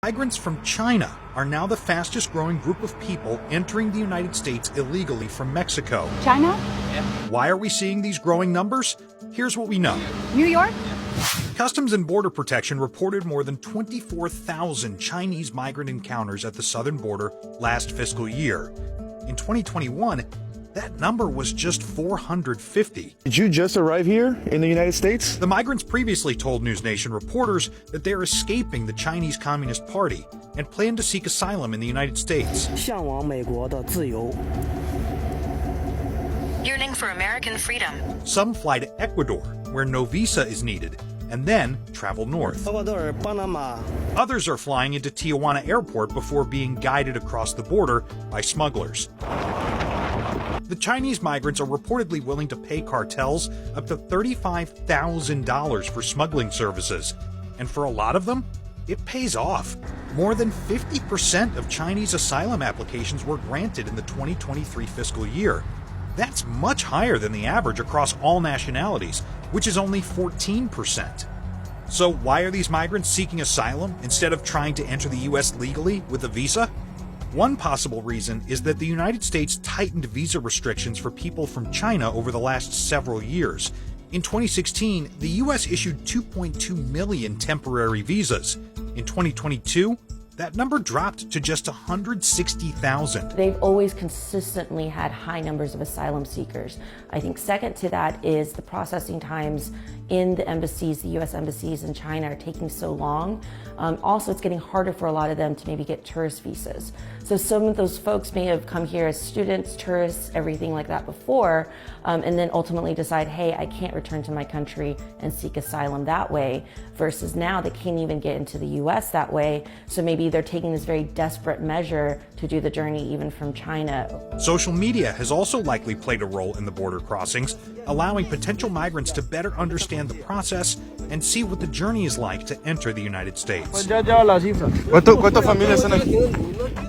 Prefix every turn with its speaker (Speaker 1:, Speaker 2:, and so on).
Speaker 1: Migrants from China are now the fastest growing group of people entering the United States illegally from Mexico.
Speaker 2: China?
Speaker 1: Why are we seeing these growing numbers? Here's what we know.
Speaker 2: New York?
Speaker 1: Customs and Border Protection reported more than 24,000 Chinese migrant encounters at the southern border last fiscal year. In 2021, that number was just 450.
Speaker 3: Did you just arrive here in the United States?
Speaker 1: The migrants previously told NewsNation reporters that they're escaping the Chinese Communist Party and plan to seek asylum in the United States.
Speaker 4: 向往美国的自由。
Speaker 5: Yearning for American freedom.
Speaker 1: Some fly to Ecuador, where no visa is needed, and then travel north.
Speaker 4: 厄瓜多尔、巴拿马。
Speaker 1: Others are flying into Tijuana Airport before being guided across the border by smugglers. The Chinese migrants are reportedly willing to pay cartels up to $35,000 for smuggling services. And for a lot of them, it pays off. More than 50% of Chinese asylum applications were granted in the 2023 fiscal year. That's much higher than the average across all nationalities, which is only 14%. So why are these migrants seeking asylum instead of trying to enter the US legally with a visa? One possible reason is that the United States tightened visa restrictions for people from China over the last several years. In 2016, the US issued 2.2 million temporary visas. In 2022, that number dropped to just 160,000.
Speaker 6: They've always consistently had high numbers of asylum seekers. I think second to that is the processing times in the embassies, the US embassies in China are taking so long. Also, it's getting harder for a lot of them to maybe get tourist visas. So some of those folks may have come here as students, tourists, everything like that before, and then ultimately decide, hey, I can't return to my country and seek asylum that way, versus now they can't even get into the US that way. So maybe they're taking this very desperate measure to do the journey even from China.
Speaker 1: Social media has also likely played a role in the border crossings, allowing potential migrants to better understand the process and see what the journey is like to enter the United States.
Speaker 3: ¿Cuántas familias están aquí?